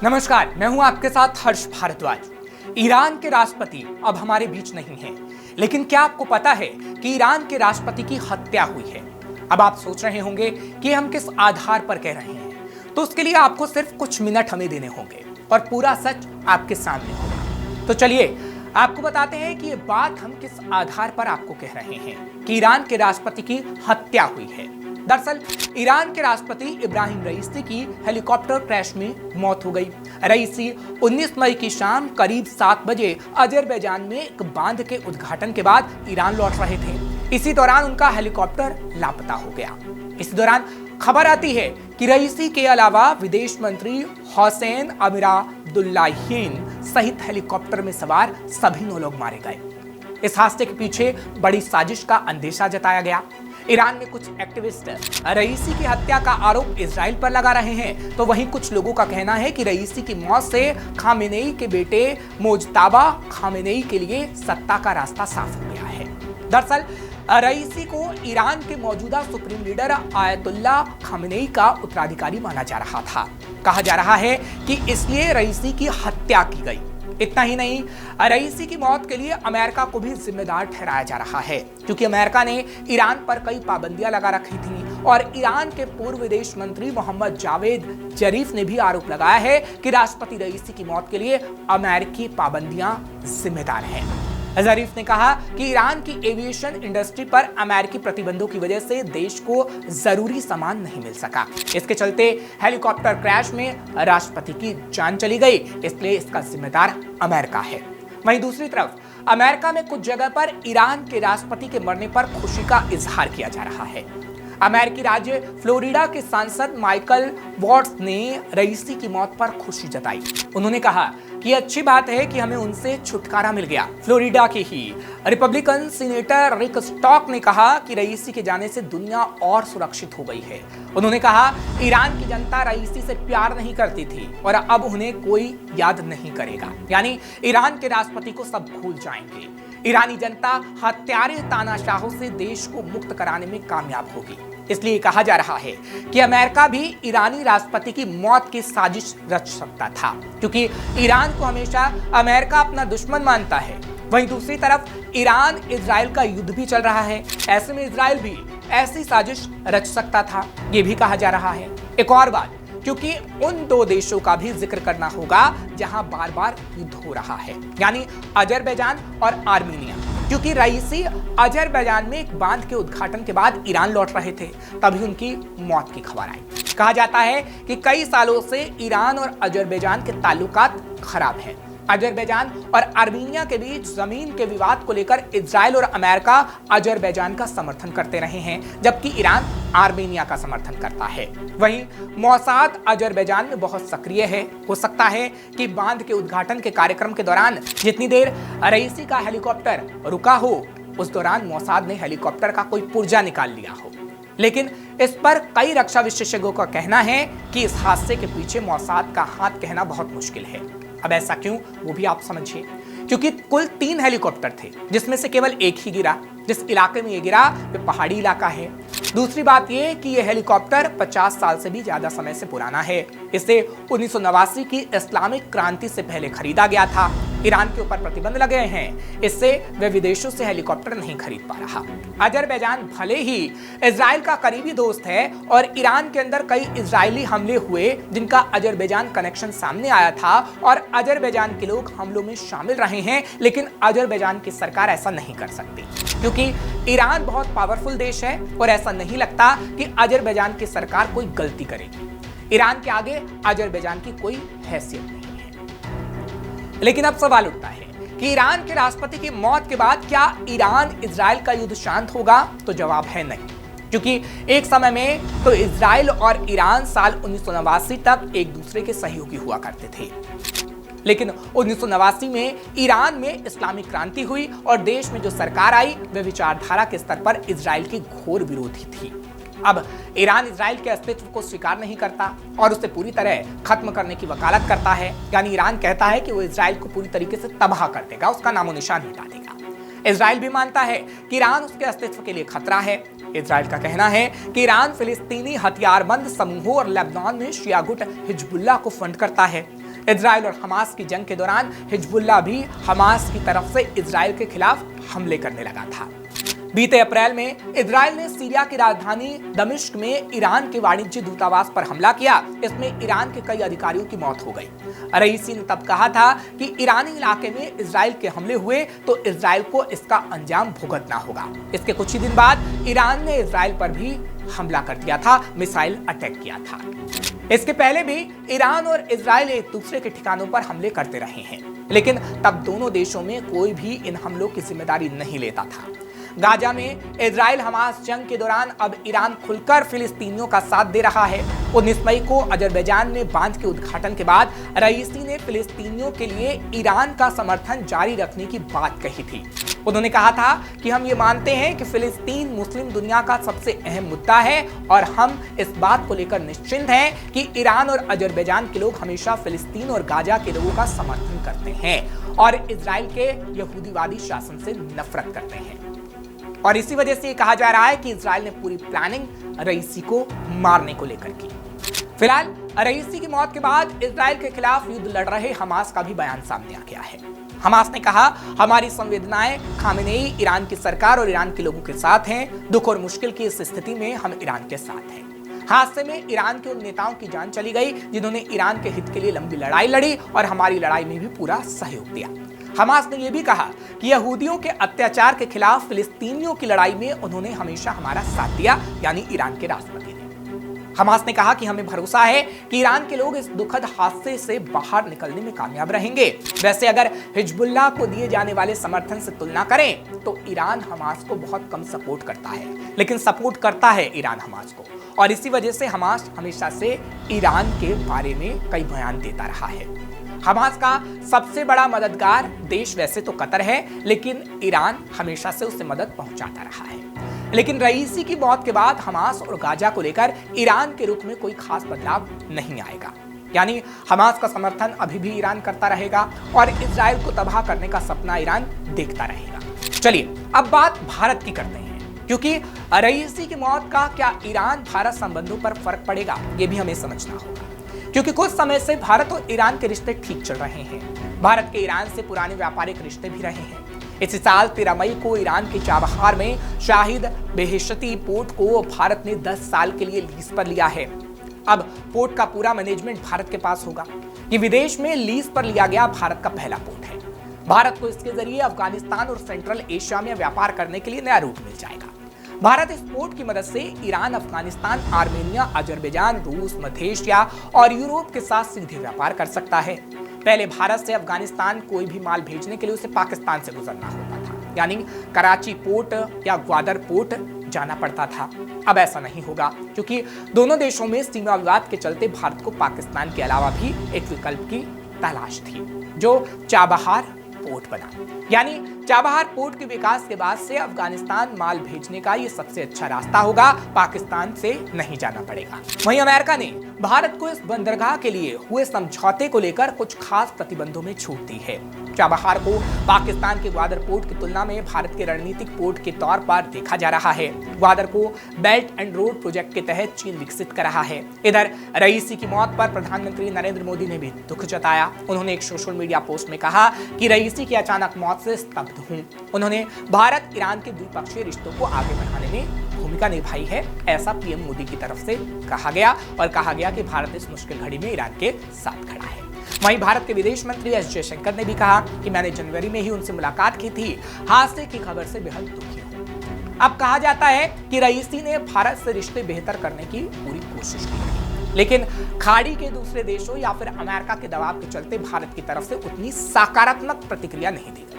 नमस्कार, मैं हूं आपके साथ हर्ष भारद्वाज। ईरान के राष्ट्रपति अब हमारे बीच नहीं हैं, लेकिन क्या आपको पता है कि ईरान के राष्ट्रपति की हत्या हुई है? अब आप सोच रहे होंगे कि हम किस आधार पर कह रहे हैं, तो उसके लिए आपको सिर्फ कुछ मिनट हमें देने होंगे और पूरा सच आपके सामने होगा। तो चलिए आपको बताते हैं कि ये बात हम किस आधार पर आपको कह रहे हैं कि ईरान के राष्ट्रपति की हत्या हुई है। दरअसल ईरान के राष्ट्रपति इब्राहिम रईसी की हेलीकॉप्टर क्रैश में मौत हो गई। रईसी 19 मई की शाम करीब 7 बजे अजरबैजान में एक बांध के उद्घाटन के बाद ईरान लौट रहे थे। इसी दौरान उनका हेलीकॉप्टर लापता हो गया। इसी दौरान खबर आती है कि रईसी के अलावा विदेश मंत्री हुसैन अमीर अब्दुल्लाहियान सहित हेलीकॉप्टर में सवार सभी 9 लोग मारे गए। इस हादसे के पीछे बड़ी साजिश का अंदेशा जताया गया। ईरान में कुछ एक्टिविस्ट रईसी की हत्या का आरोप इजराइल पर लगा रहे हैं, तो वहीं कुछ लोगों का कहना है कि रईसी की मौत से खामेनेई के बेटे मोजताबा खामेनेई के लिए सत्ता का रास्ता साफ हो गया है। दरअसल रईसी को ईरान के मौजूदा सुप्रीम लीडर आयतुल्ला खामेनेई का उत्तराधिकारी माना जा रहा था। कहा जा रहा है कि इसलिए रईसी की हत्या की गई। इतना ही नहीं, रईसी की मौत के लिए अमेरिका को भी जिम्मेदार ठहराया जा रहा है, क्योंकि अमेरिका ने ईरान पर कई पाबंदियां लगा रखी थी और ईरान के पूर्व विदेश मंत्री मोहम्मद जावेद जरीफ ने भी आरोप लगाया है कि राष्ट्रपति रईसी की मौत के लिए अमेरिकी पाबंदियां जिम्मेदार हैं। जरीफ ने कहा कि ईरान की एविएशन इंडस्ट्री पर अमेरिकी प्रतिबंधों की वजह से देश को जरूरी सामान नहीं मिल सका। इसके चलते हेलीकॉप्टर क्रैश में राष्ट्रपति की जान चली गई, इसलिए इसका जिम्मेदार अमेरिका है। वहीं दूसरी तरफ अमेरिका में कुछ जगह पर ईरान के राष्ट्रपति के मरने पर खुशी का इजहार किया जा रहा है। अमेरिकी राज्य फ्लोरिडा के सांसद माइकल वॉट्स ने रईसी की मौत पर खुशी जताई। उन्होंने कहा कि अच्छी बात है कि हमें उनसे छुटकारा मिल गया। फ्लोरिडा के ही रिपब्लिकन सीनेटर रिक स्टॉक ने कहा कि रईसी के जाने से दुनिया और सुरक्षित हो गई है। उन्होंने कहा, ईरान की जनता रईसी से प्यार नहीं करती थी और अब उन्हें कोई याद नहीं करेगा, यानी ईरान के राष्ट्रपति को सब भूल जाएंगे। ईरानी जनता हत्यारे तानाशाहों से देश को मुक्त कराने में कामयाब होगी। इसलिए कहा जा रहा है कि अमेरिका भी ईरानी राष्ट्रपति की मौत की साजिश रच सकता था, क्योंकि ईरान को हमेशा अमेरिका अपना दुश्मन मानता है। वहीं दूसरी तरफ ईरान इजराइल का युद्ध भी चल रहा है, ऐसे में इजराइल भी ऐसी साजिश रच सकता था, ये भी कहा जा रहा है। एक और बात, क्योंकि उन 2 देशों का भी जिक्र करना होगा जहां बार बार युद्ध हो रहा है, यानी अजरबैजान और आर्मीनिया। क्योंकि रईसी अजरबैजान में एक बांध के उद्घाटन के बाद ईरान लौट रहे थे, तभी उनकी मौत की खबर आई। कहा जाता है कि कई सालों से ईरान और अजरबैजान के ताल्लुकात खराब हैं। अजरबैजान और आर्मीनिया के बीच जमीन के विवाद को लेकर इजराइल और अमेरिका अजरबैजान का समर्थन करते रहे हैं, जबकि ईरान आर्मेनिया का समर्थन करता है। वहीं मोसाद अजरबैजान में बहुत सक्रिय है। हो सकता है कि बांध के उद्घाटन के कार्यक्रम के दौरान जितनी देर रईसी का हेलीकॉप्टर रुका हो, उस दौरान मोसाद ने हेलीकॉप्टर का कोई पुर्जा निकाल लिया हो। लेकिन इस पर कई रक्षा विशेषज्ञों का कहना है कि इस हादसे के पीछे मोसाद का हाथ कहना बहुत मुश्किल है। अब ऐसा क्यों, वो भी आप समझिए। क्योंकि कुल 3 हेलीकॉप्टर थे, जिसमें से केवल एक ही गिरा। जिस इलाके में ये गिरा वो पहाड़ी इलाका है। दूसरी बात ये कि ये हेलीकॉप्टर 50 साल से भी ज्यादा समय से पुराना है। इसे 1989 की इस्लामिक क्रांति से पहले खरीदा गया था। ईरान के ऊपर प्रतिबंध लगे हैं, इससे वे विदेशों से हेलीकॉप्टर नहीं खरीद पा रहा। अजरबैजान भले ही इजराइल का करीबी दोस्त है और ईरान के अंदर कई इजरायली हमले हुए जिनका अजरबैजान कनेक्शन सामने आया था और अजरबैजान के लोग हमलों में शामिल रहे हैं, लेकिन अजरबैजान की सरकार ऐसा नहीं कर सकती, क्योंकि ईरान बहुत पावरफुल देश है और ऐसा नहीं लगता कि अजरबैजान की सरकार कोई गलती करेगी। ईरान के आगे अजरबैजान की कोई हैसियत नहीं है। लेकिन अब सवाल उठता है कि ईरान के राष्ट्रपति की मौत के बाद क्या ईरान इजराइल का युद्ध शांत होगा? तो जवाब है नहीं, क्योंकि एक समय में तो इजराइल और ईरान साल 1989 तक एक दूसरे के सहयोगी हुआ करते थे। लेकिन 1989 में ईरान में इस्लामिक क्रांति हुई और देश में जो सरकार आई वह विचारधारा के स्तर पर इजराइल की घोर विरोधी थी। अब ईरान इजराइल के अस्तित्व को स्वीकार नहीं करता और उसे पूरी तरह खत्म करने की वकालत करता है। यानी ईरान कहता है कि वो इजराइल को पूरी तरीके से तबाह कर देगा, उसका नामो निशान मिटा देगा। इजराइल भी मानता है कि ईरान उसके अस्तित्व के लिए खतरा है। इजराइल का कहना है कि ईरान फिलिस्तीनी हथियारबंद समूहों और लेबनान में शिया गुट हिजबुल्लाह को फंड करता है। इजराइल और हमास की जंग के दौरान हिजबुल्लाह भी हमास की तरफ से इजराइल के खिलाफ हमले करने लगा था। बीते अप्रैल में इजराइल ने सीरिया की राजधानी दमिश्क में ईरान के वाणिज्य दूतावास पर हमला किया। इसमें ईरान के कई अधिकारियों की मौत हो गई। रईसी ने तब कहा था कि ईरानी इलाके में इजराइल के हमले हुए तो इजराइल को इसका अंजाम भुगतना होगा। इसके कुछ ही दिन बाद ईरान ने इजराइल पर भी हमला कर दिया था, मिसाइल अटैक किया था। इसके पहले भी ईरान और इजराइल एक दूसरे के ठिकानों पर हमले करते रहे हैं, लेकिन तब दोनों देशों में कोई भी इन हमलों की जिम्मेदारी नहीं लेता था। गाजा में इजराइल हमास जंग के दौरान अब ईरान खुलकर फिलिस्तीनियों का साथ दे रहा है। 19 मई को अजरबैजान में बांध के उद्घाटन के बाद रईसी ने फिलिस्तीनियों के लिए ईरान का समर्थन जारी रखने की बात कही थी। उन्होंने कहा था कि हम ये मानते हैं कि फिलिस्तीन मुस्लिम दुनिया का सबसे अहम मुद्दा है और हम इस बात को लेकर निश्चिंत हैं कि ईरान और अजरबैजान के लोग हमेशा फिलिस्तीन और गाजा के लोगों का समर्थन करते हैं और इजराइल के यहूदीवादी शासन से नफरत करते हैं। और इसी वजह से कहा जा रहा है कि इजराइल ने पूरी प्लानिंग रईसी को मारने को लेकर की। फिलहाल रईसी की मौत के बाद इजराइल के खिलाफ युद्ध लड़ रहे हमास का भी बयान सामने आ गया है। हमास ने कहा, हमारी संवेदनाएं खामेनेई, ईरान की सरकार और ईरान के लोगों के साथ हैं। दुख और मुश्किल की इस स्थिति में हम ईरान के साथ हैं। हादसे में ईरान के उन नेताओं की जान चली गई जिन्होंने ईरान के हित के लिए लंबी लड़ाई लड़ी और हमारी लड़ाई में भी पूरा सहयोग दिया। हमास ने यह भी कहा कि यहूदियों के अत्याचार के खिलाफ फिलिस्तीनियों की लड़ाई में उन्होंने हमेशा हमारा साथ दिया, यानी ईरान के राष्ट्रपति ने। हमास ने कहा कि हमें भरोसा है कि ईरान के लोग इस दुखद हादसे से बाहर निकलने में कामयाब रहेंगे। वैसे अगर हिजबुल्लाह को दिए जाने वाले समर्थन से तुलना करें तो ईरान हमास को बहुत कम सपोर्ट करता है, लेकिन सपोर्ट करता है ईरान हमास को, और इसी वजह से हमास हमेशा से ईरान के बारे में कई बयान देता रहा है। हमास का सबसे बड़ा मददगार देश वैसे तो कतर है, लेकिन ईरान हमेशा से उससे मदद पहुंचाता रहा है। लेकिन रईसी की मौत के बाद हमास और गाजा को लेकर ईरान के रुख में कोई खास बदलाव नहीं आएगा, यानी हमास का समर्थन अभी भी ईरान करता रहेगा और इजराइल को तबाह करने का सपना ईरान देखता रहेगा। चलिए अब बात भारत की करते हैं, क्योंकि रईसी की मौत का क्या ईरान भारत संबंधों पर फर्क पड़ेगा, ये भी हमें समझना होगा। क्योंकि कुछ समय से भारत और ईरान के रिश्ते ठीक चल रहे हैं। भारत के ईरान से पुराने व्यापारिक रिश्ते भी रहे हैं। इसी साल 13 मई को ईरान के चाबहार में शाहिद बेहेशती पोर्ट को भारत ने 10 साल के लिए लीज पर लिया है। अब पोर्ट का पूरा मैनेजमेंट भारत के पास होगा। ये विदेश में लीज पर लिया गया भारत का पहला पोर्ट है। भारत को इसके जरिए अफगानिस्तान और सेंट्रल एशिया में व्यापार करने के लिए नया रूट मिल जाएगा। भारत इस पोर्ट की मदद से ईरान, अफगानिस्तान, आर्मेनिया, अजरबैजान, रूस, मध्य एशिया और यूरोप के साथ सीधे व्यापार कर सकता है। पहले भारत से अफगानिस्तान कोई भी माल भेजने के लिए उसे पाकिस्तान से गुजरना होता था, यानी कराची पोर्ट या ग्वादर पोर्ट जाना पड़ता था। अब ऐसा नहीं होगा, क्योंकि दोनों देशों में सीमा विवाद के चलते भारत को पाकिस्तान के अलावा भी एक विकल्प की तलाश थी, जो चाबहार पोर्ट बना। यानी चाबहार पोर्ट के विकास के बाद से अफगानिस्तान माल भेजने का ये सबसे अच्छा रास्ता होगा, पाकिस्तान से नहीं जाना पड़ेगा। वहीं अमेरिका ने भारत को इस बंदरगाह के लिए हुए समझौते को लेकर कुछ खास प्रतिबंधों में छूट दी है। चाबहार को पाकिस्तान के ग्वादर पोर्ट की तुलना में भारत के रणनीतिक पोर्ट के तौर पर देखा जा रहा है। ग्वादर को बेल्ट एंड रोड प्रोजेक्ट के तहत चीन विकसित कर रहा है। इधर रईसी की मौत पर प्रधानमंत्री नरेंद्र मोदी ने भी दुख जताया। उन्होंने एक सोशल मीडिया पोस्ट में कहा कि रईसी की अचानक मौत से स्तब्ध हूं। उन्होंने भारत ईरान के द्विपक्षीय रिश्तों को आगे बढ़ाने में भूमिका निभाई है, ऐसा पीएम मोदी की तरफ से कहा गया और कहा गया कि भारत इस मुश्किल घड़ी में ईरान के साथ खड़ा है। वहीं भारत के विदेश मंत्री एस जयशंकर ने भी कहा कि मैंने जनवरी में ही उनसे मुलाकात की थी, हादसे की खबर से बेहद दुखी हूं। अब कहा जाता है कि रईसी ने भारत से रिश्ते बेहतर करने की पूरी कोशिश की, लेकिन खाड़ी के दूसरे देशों या फिर अमेरिका के दबाव के चलते भारत की तरफ से उतनी सकारात्मक प्रतिक्रिया नहीं दी गई।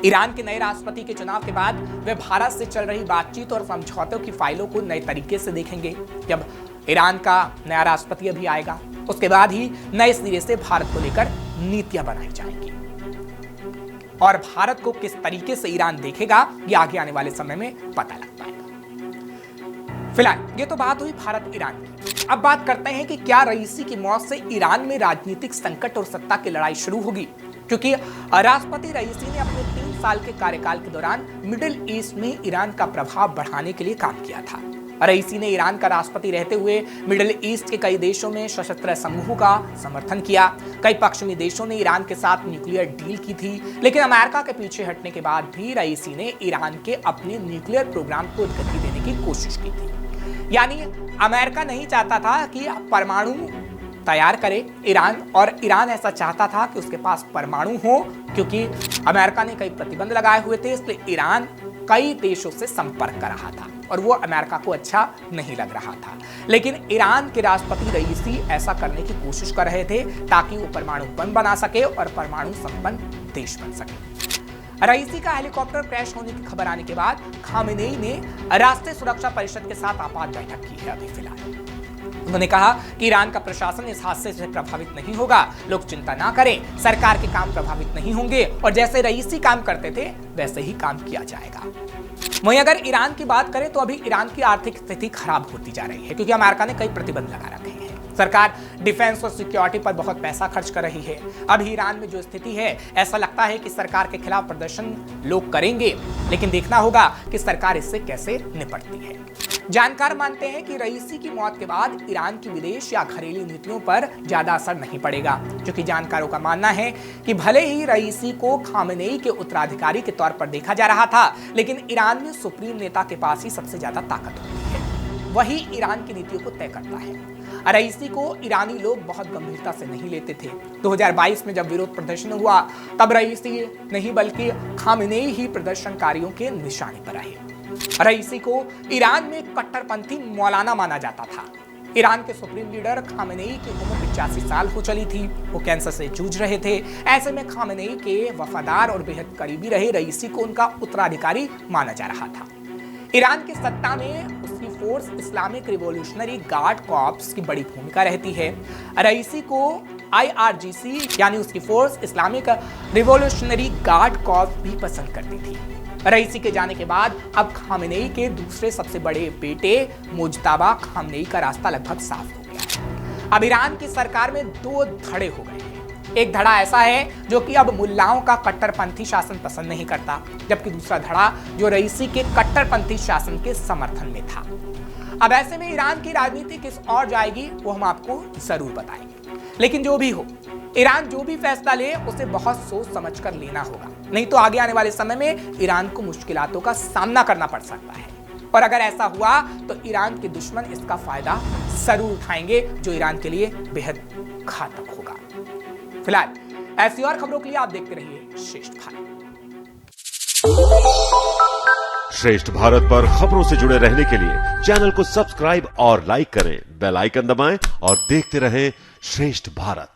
ईरान के नए राष्ट्रपति के चुनाव के बाद वे भारत से चल रही बातचीत और समझौतों की फाइलों को नए तरीके से देखेंगे। जब ईरान का नया राष्ट्रपति अभी आएगा, उसके बाद ही नए सिरे से भारत को लेकर नीतियां बनाई जाएंगी और भारत को किस तरीके से ईरान देखेगा, ये आगे आने वाले समय में पता लग पाएगा। फिलहाल ये तो बात हुई भारत ईरान की। अब बात करते हैं कि क्या रईसी की मौत से ईरान में राजनीतिक संकट और सत्ता की लड़ाई शुरू होगी, क्योंकि राष्ट्रपति रईसी ने अपने 3 साल के कार्यकाल के दौरान मिडिल ईस्ट में ईरान का प्रभाव बढ़ाने के लिए काम किया था। रईसी ने ईरान का राष्ट्रपति रहते हुए मिडिल ईस्ट के कई देशों में सशस्त्र समूहों का समर्थन किया। कई पश्चिमी देशों ने ईरान के साथ न्यूक्लियर डील की थी, लेकिन अमेरिका के पीछे हटने के बाद भी रईसी ने ईरान के अपने न्यूक्लियर प्रोग्राम को गति देने की कोशिश की थी। यानी अमेरिका नहीं चाहता था कि परमाणु तैयार करे ईरान, और ईरान ऐसा चाहता था कि उसके पास परमाणु हो, क्योंकि अमेरिका ने कई प्रतिबंध लगाए हुए थे, इसलिए ईरान कई देशों से संपर्क कर रहा था और वो अमेरिका को अच्छा नहीं लग रहा था। लेकिन ईरान के राष्ट्रपति रईसी ऐसा करने की कोशिश कर रहे थे ताकि वो परमाणु बम बना सके और परमाणु संपन्न देश बन सके। रईसी का हेलीकॉप्टर क्रैश होने की खबर आने के बाद खामेनेई ने राष्ट्रीय सुरक्षा परिषद के साथ आपात बैठक की है। अभी फिलहाल उन्होंने कहा कि ईरान का प्रशासन इस हादसे से प्रभावित नहीं होगा, लोग चिंता ना करें, सरकार के काम प्रभावित नहीं होंगे और जैसे रईसी काम करते थे वैसे ही काम किया जाएगा। वहीं अगर ईरान की बात करें तो अभी ईरान की आर्थिक स्थिति खराब होती जा रही है, क्योंकि अमेरिका ने कई प्रतिबंध लगा रखे हैं। सरकार डिफेंस और सिक्योरिटी पर बहुत पैसा खर्च कर रही है। अभी ईरान में जो स्थिति है, ऐसा लगता है कि सरकार के खिलाफ प्रदर्शन लोग करेंगे, लेकिन देखना होगा कि सरकार इससे कैसे निपटती है। जानकार मानते हैं कि रईसी की मौत के बाद ईरान की विदेश या घरेलू नीतियों पर ज्यादा असर नहीं पड़ेगा, क्योंकि जानकारों का मानना है कि भले ही रईसी को खामेनेई के उत्तराधिकारी के तौर पर देखा जा रहा था, लेकिन ईरान में सुप्रीम नेता के पास ही सबसे ज्यादा ताकत होती है, वही ईरान की नीतियों को तय करता है। रईसी को ईरानी लोग बहुत गंभीरता से नहीं लेते थे। 2022 में जब विरोध प्रदर्शन हुआ, तब रईसी नहीं बल्कि खामेनेई ही प्रदर्शनकारियों के निशाने पर आए। रईसी को ईरान में कट्टरपंथी मौलाना माना जाता था। ईरान के सुप्रीम लीडर खामेनेई की उम्र 85 साल हो चली थी, वो कैंसर से जूझ रहे थे। ऐसे में खामेनेई के वफादार और बेहद करीबी रहे रईसी को उनका उत्तराधिकारी माना जा रहा था। ईरान की सत्ता में उसकी force Islamic revolutionary guard corps की बड़ी भूमिका रहती है। रईसी को IRGC यानी उसकी force Islamic revolutionary guard corps भी पसंद करती थी। रईसी के जाने के बाद अब खामेनेई के दूसरे सबसे बड़े बेटे मुज्तबा खामेनेई का रास्ता लगभग साफ हो गया। अब ईरान की सरकार में दो धड़े हो गए हैं। एक धड़ा ऐसा है जो कि अब मुल्लाओं का कट्टरपंथी शासन पसंद नहीं करता, जबकि दूसरा धड़ा जो रईसी के कट्टरपंथी शासन के समर्थन में था। अब ऐसे में ईरान की राजनीति किस ओर जाएगी वो हम आपको जरूर बताएंगे, लेकिन जो भी हो, ईरान जो भी फैसला ले उसे बहुत सोच समझ कर लेना होगा, नहीं तो आगे आने वाले समय में ईरान को मुश्किलातों का सामना करना पड़ सकता है। और अगर ऐसा हुआ तो ईरान के दुश्मन इसका फायदा जरूर उठाएंगे, जो ईरान के लिए बेहद घातक होगा। फिलहाल ऐसी और खबरों के लिए आप देखते रहिए श्रेष्ठ भारत। श्रेष्ठ भारत पर खबरों से जुड़े रहने के लिए चैनल को सब्सक्राइब और लाइक करें, बेल आइकन दबाएं और देखते रहें श्रेष्ठ भारत।